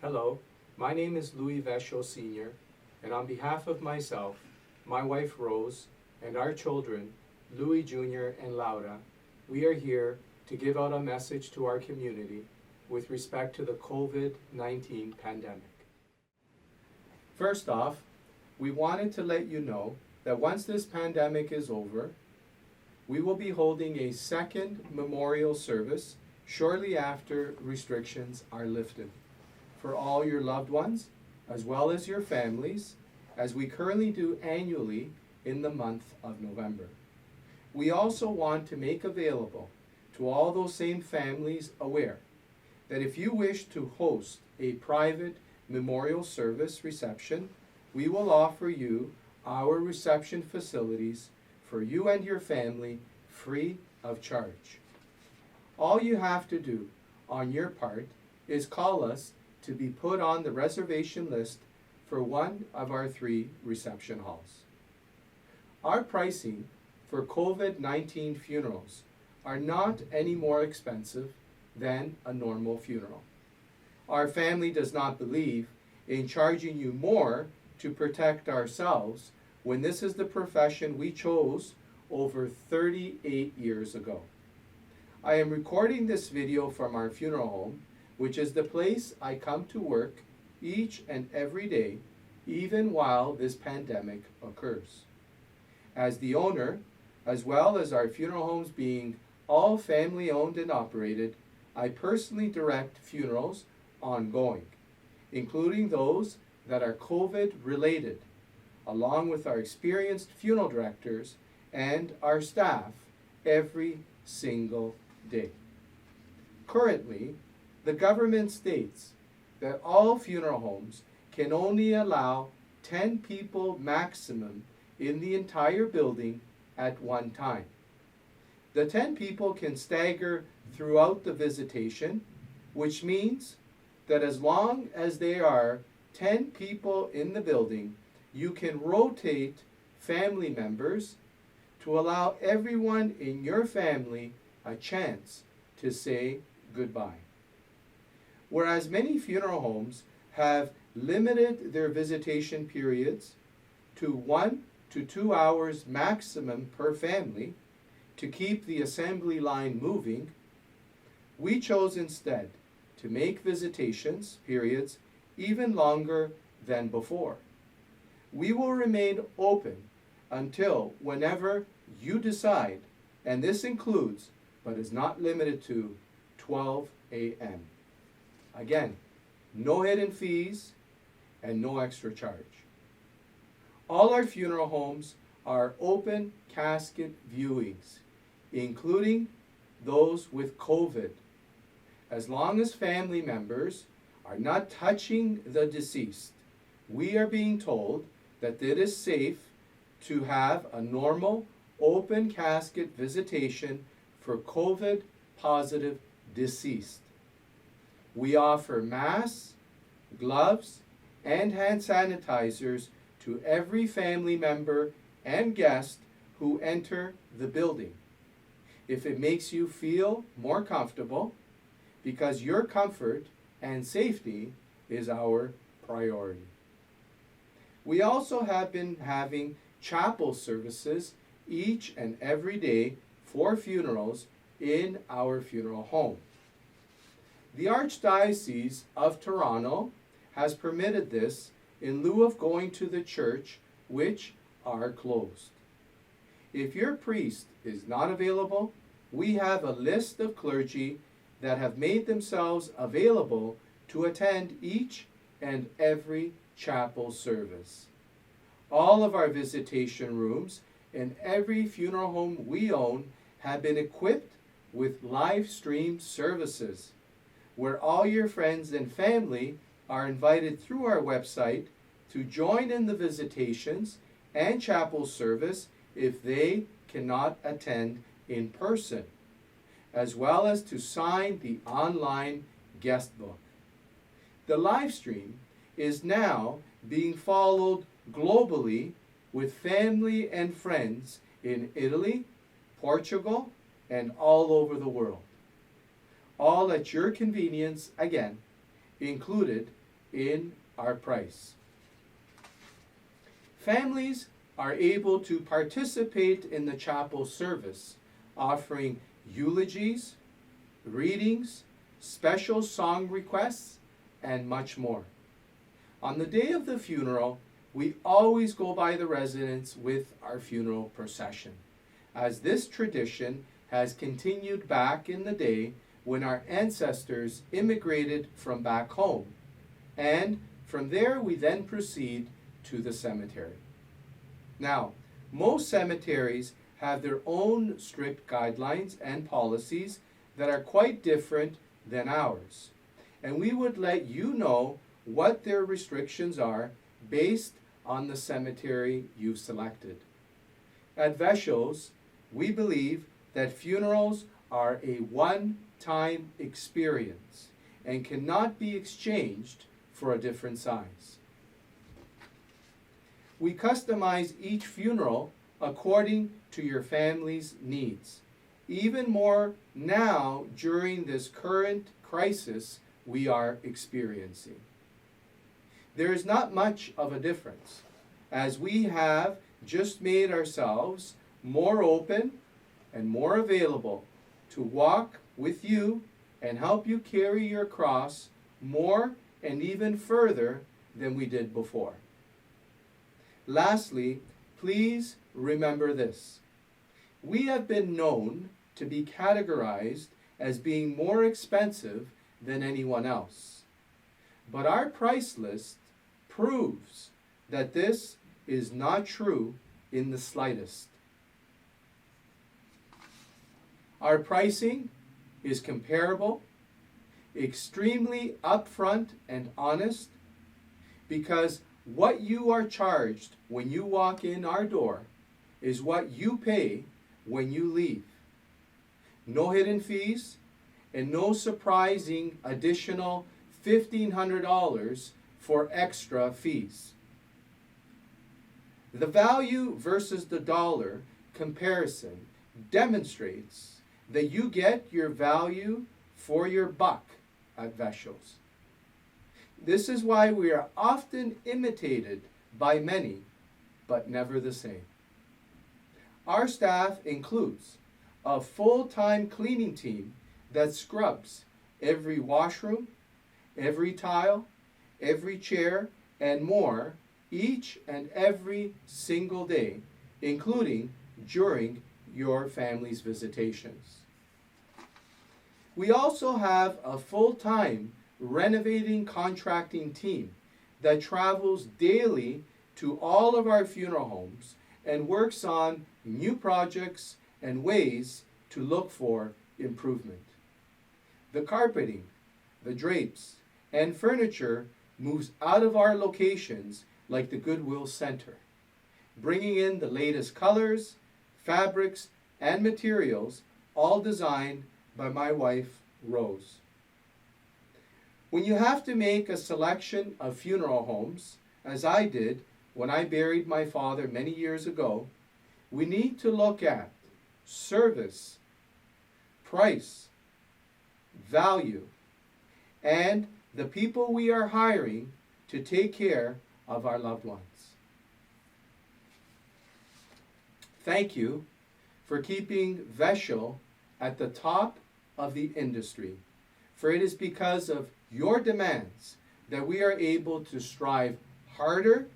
Hello, my name is Louis Vesho Sr., and on behalf of myself, my wife Rose, and our children, Louis Jr. and Laura, we are here to give out a message to our community with respect to the COVID-19 pandemic. First off, we wanted to let you know that once this pandemic is over, we will be holding a second memorial service shortly after restrictions are lifted for all your loved ones, as well as your families, as we currently do annually in the month of November. We also want to make available to all those same families aware that if you wish to host a private memorial service reception, we will offer you our reception facilities for you and your family free of charge. All you have to do on your part is call us to be put on the reservation list for one of our 3 reception halls. Our pricing for COVID-19 funerals are not any more expensive than a normal funeral. Our family does not believe in charging you more to protect ourselves when this is the profession we chose over 38 years ago. I am recording this video from our funeral home, which is the place I come to work each and every day, even while this pandemic occurs. As the owner, as well as our funeral homes being all family owned and operated, I personally direct funerals ongoing, including those that are COVID related, along with our experienced funeral directors and our staff every single day. Currently, the government states that all funeral homes can only allow 10 people maximum in the entire building at one time. The 10 people can stagger throughout the visitation, which means that as long as there are 10 people in the building, you can rotate family members to allow everyone in your family a chance to say goodbye. Whereas many funeral homes have limited their visitation periods to 1 to 2 hours maximum per family to keep the assembly line moving, we chose instead to make visitations periods even longer than before. We will remain open until whenever you decide, and this includes, but is not limited to, 12 a.m. Again, no hidden fees and no extra charge. All our funeral homes are open casket viewings, including those with COVID. As long as family members are not touching the deceased, we are being told that it is safe to have a normal open casket visitation for COVID positive deceased. We offer masks, gloves, and hand sanitizers to every family member and guest who enter the building. If it makes you feel more comfortable, because your comfort and safety is our priority. We also have been having chapel services each and every day for funerals in our funeral home. The Archdiocese of Toronto has permitted this in lieu of going to the church, which are closed. If your priest is not available, we have a list of clergy that have made themselves available to attend each and every chapel service. All of our visitation rooms in every funeral home we own have been equipped with live stream services, where all your friends and family are invited through our website to join in the visitations and chapel service if they cannot attend in person, as well as to sign the online guest book. The live stream is now being followed globally with family and friends in Italy, Portugal, and all over the world. All at your convenience, again, included in our price. Families are able to participate in the chapel service, offering eulogies, readings, special song requests, and much more. On the day of the funeral, we always go by the residence with our funeral procession, as this tradition has continued back in the day when our ancestors immigrated from back home, and from there we then proceed to the cemetery. Now, most cemeteries have their own strict guidelines and policies that are quite different than ours, and we would let you know what their restrictions are based on the cemetery you've selected. At Vesho's, we believe that funerals are a one-time experience and cannot be exchanged for a different size. We customize each funeral according to your family's needs, even more now during this current crisis we are experiencing. There is not much of a difference, as we have just made ourselves more open and more available to walk with you and help you carry your cross more and even further than we did before. Lastly, please remember this. We have been known to be categorized as being more expensive than anyone else, but our price list proves that this is not true in the slightest. Our pricing is comparable, extremely upfront and honest, because what you are charged when you walk in our door is what you pay when you leave. No hidden fees and no surprising additional $1,500 for extra fees. The value versus the dollar comparison demonstrates that you get your value for your buck at Vesho's. This is why we are often imitated by many, but never the same. Our staff includes a full-time cleaning team that scrubs every washroom, every tile, every chair, and more each and every single day, including during your family's visitations. We also have a full-time renovating contracting team that travels daily to all of our funeral homes and works on new projects and ways to look for improvement. The carpeting, the drapes, and furniture moves out of our locations like the Goodwill Center, bringing in the latest colors, fabrics, and materials, all designed by my wife, Rose. When you have to make a selection of funeral homes, as I did when I buried my father many years ago, we need to look at service, price, value, and the people we are hiring to take care of our loved ones. Thank you for keeping Vesho at the top of the industry, for it is because of your demands that we are able to strive harder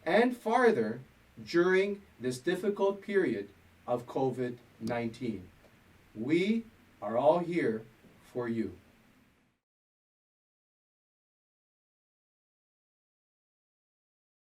and farther during this difficult period of COVID-19. We are all here for you.